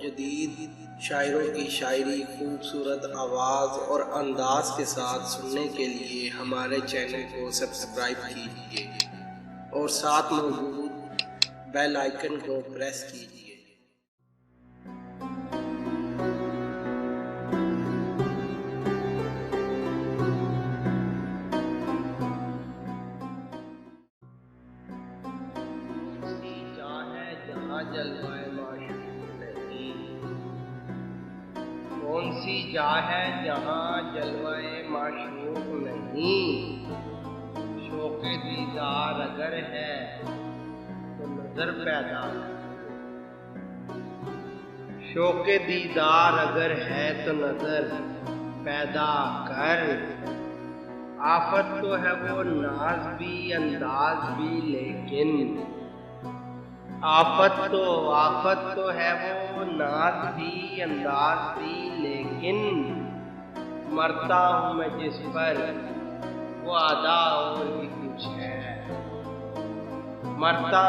जदीद शायरों की शायरी खूबसूरत आवाज़ और अंदाज के साथ सुनने के लिए हमारे चैनल को सब्सक्राइब कीजिए और साथ मौजूद बेल आइकन को प्रेस कीजिए। जलवाए माशूक नहीं, कौन सी जा है जहाँ जलवाए माशूक नहीं। शौक़े दीदार अगर है तो नजर पैदा कर, शौक़े दीदार अगर है तो नजर पैदा कर। आफत तो है वो नाज भी अंदाज भी, लेकिन आफत तो है वो नाज भी अंदाज भी, लेकिन मरता हूँ मैं जिस पर वो अदा और भी कुछ है। मरता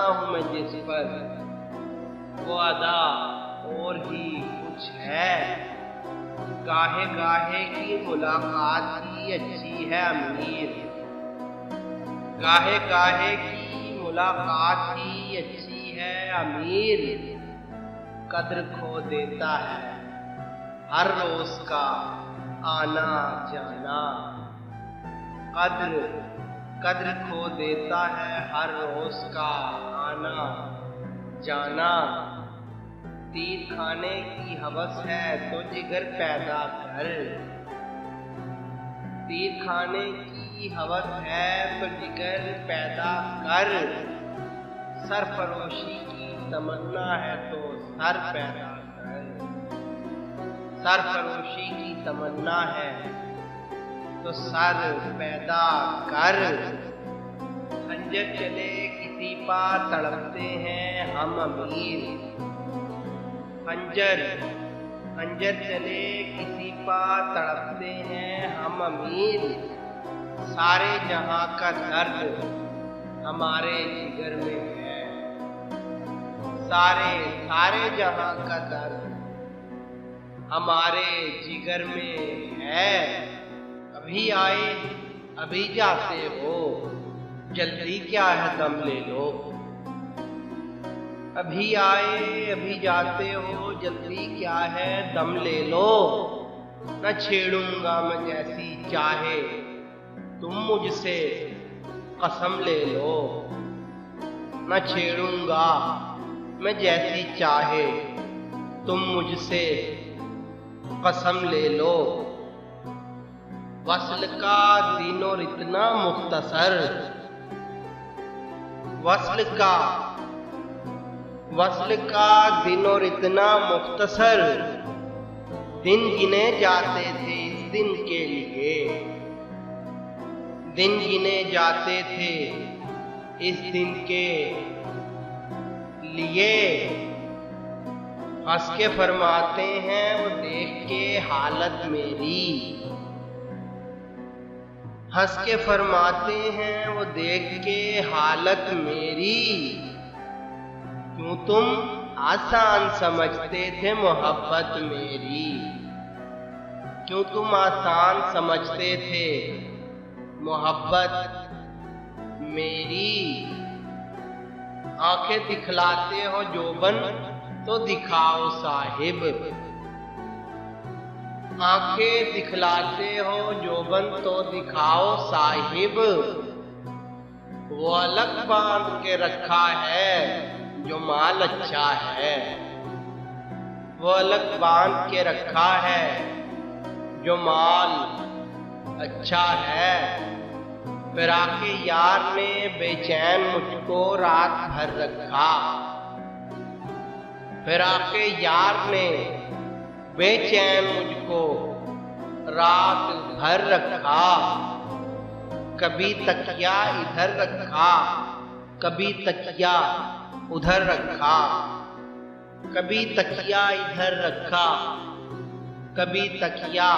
हूँ मैं जिस पर वो अदा और ही कुछ है। गाहे गाहे की मुलाकात ही अच्छी है अमीर, गाहे गाहे की मुलाकात ही अच्छी है अमीर। कद्र खो देता है हर रोज का आना जाना, कद्र खो देता है हर रोज का आना जाना। तीर खाने की हवस है तो जिगर पैदा कर, तीर खाने की हवस है तो जिगर पैदा कर। सरफरोशी की तमन्ना है तो सर पैदा कर, सरफरोशी की तमन्ना है तो सर पैदा कर। खंजर चले किसी पार तड़पते हैं हम अमीर, खंजर चले किसी पार तड़पते हैं हम अमीर। सारे जहां का दर्द हमारे जिगर में है, सारे जहां का दर्द हमारे जिगर में है। अभी आए अभी जाते हो, जल्दी क्या है दम ले लो। अभी आए अभी जाते हो, जल्दी क्या है दम ले लो। न छेड़ूंगा मैं जैसी चाहे तुम मुझसे कसम ले लो, न छेड़ूंगा मैं जैसी चाहे तुम मुझसे कसम ले लो। वस्ल का दिन और इतना मुख्तसर, वस्ल का दिन और इतना मुख्तसर। दिन गिने जाते थे इस दिन के लिए, दिन गिने जाते थे इस दिन के लिए। हंस के फरमाते हैं वो देख के हालत मेरी, हंस के फरमाते हैं वो देख के हालत मेरी। क्यों तुम आसान समझते थे मोहब्बत मेरी, क्यों तुम आसान समझते थे मोहब्बत मेरी। आंखें दिखलाते हो जोबन तो दिखाओ साहिब, आंखें दिखलाते हो जोबन तो दिखाओ साहिब। वो अलग बांध के रखा है जो माल अच्छा है, वो अलग बांध के रखा है जो माल अच्छा है। फिर आके यार ने बेचैन मुझको रात भर रखा, फिर आके यार ने बेचैन मुझको रात भर रखा। कभी तकिया इधर रखा, कभी तकिया उधर रखा, कभी तकिया इधर रखा, कभी तकिया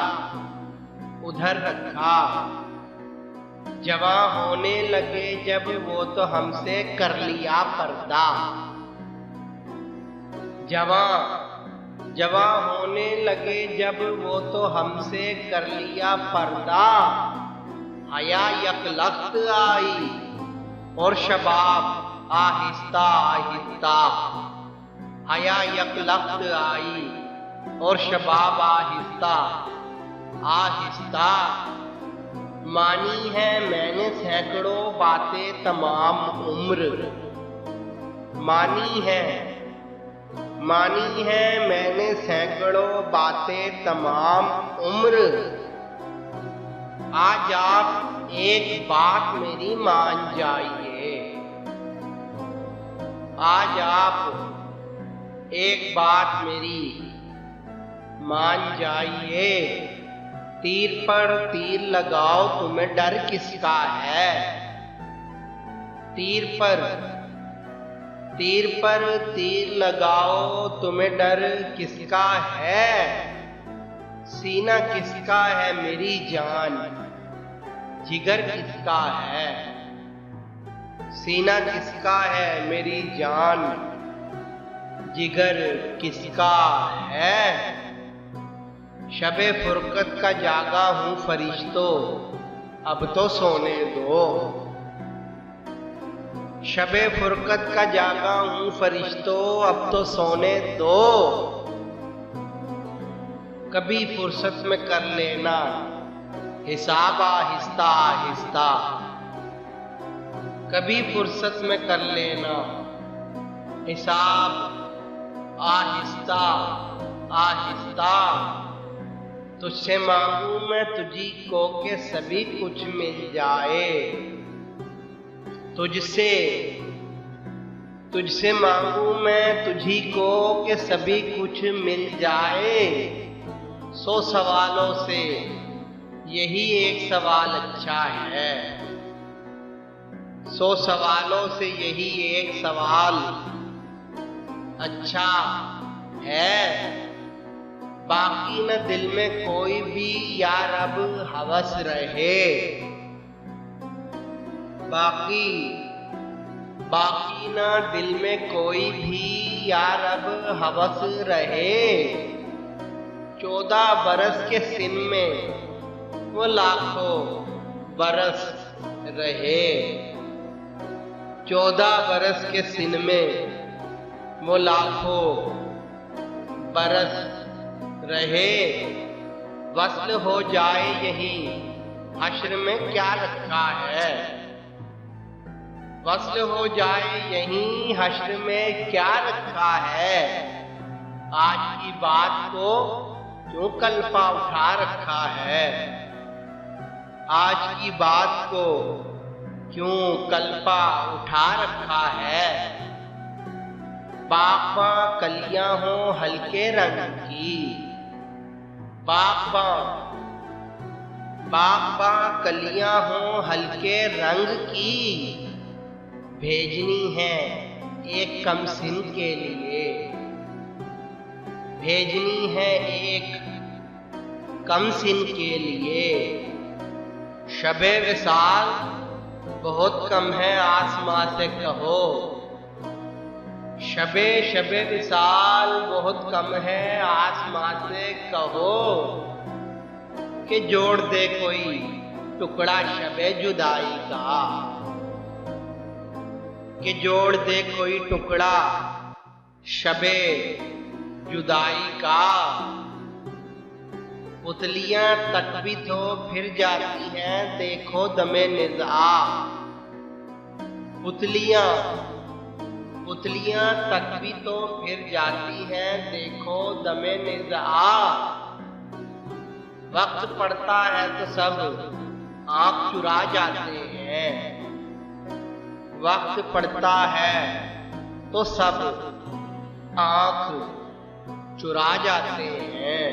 उधर रखा। जवां होने लगे जब वो तो हमसे कर लिया पर्दा, जवां होने लगे जब वो तो हमसे कर लिया पर्दा। हया यकलख्त आई और शबाब आहिस्ता आहिस्ता। हया यकलख्त आई और शबाब आहिस्ता आहिस्ता। मानी है मैंने सैकड़ों बातें तमाम उम्र। मानी है मैंने सैकड़ों बातें तमाम उम्र। आज आप एक बात मेरी मान जाइए। आज आप एक बात मेरी मान जाइए। तीर पर तीर लगाओ तुम्हें डर किसका है। तीर पर तीर लगाओ तुम्हें डर किसका है। सीना किसका है मेरी जान, जिगर किसका है। सीना किसका है मेरी जान, जिगर किसका है। शबे फुरकत का जागा हूँ फरिश्तों, अब तो सोने दो। शबे फुरकत का जागा हूँ फरिश्तों, अब तो सोने दो। कभी फुर्सत में कर लेना हिसाब आहिस्ता आहिस्ता। कभी फुर्सत में कर लेना हिसाब आहिस्ता आहिस्ता। तुझसे मांगू मैं तुझी को के सभी कुछ मिल जाए। तुझसे मांगू मैं तुझी को के सभी कुछ मिल जाए। 100 सवालों से यही एक सवाल अच्छा है। 100 सवालों से यही एक सवाल अच्छा है। बाकी न दिल में कोई भी यार अब हवस रहे। बाकी न दिल में कोई भी यार अब हवस रहे। 14 बरस के सिन में वो लाखों बरस रहे। 14 बरस के सिन में वो लाखों बरस रहे। वस्ल हो जाए यही हश्र में क्या रखा है। वस्ल हो जाए यही हश्र में क्या रखा है। आज की बात को क्यों कल्पा उठा रखा है। आज की बात को क्यों कल्पा उठा रखा है। बागबां कलियां हो हल्के रंग की। बागबां कलियां हो हल्के रंग की। भेजनी है एक कमसिन के लिए। भेजनी है एक कमसिन के लिए। शबे विसाल बहुत कम है आसमां से कहो। शबे विसाल बहुत कम है आसमां से कहो। कि जोड़ दे कोई टुकड़ा शबे जुदाई का। कि जोड़ दे कोई टुकड़ा शबे जुदाई का। पुतलियां तक भी तो फिर जाती हैं देखो दमे निज़ा। पुतलियां तक भी तो फिर जाती हैं देखो दमे निज़ा। वक्त पड़ता है तो सब आँख चुरा जाते हैं। वक्त पड़ता है तो सब आँख चुरा जाते हैं।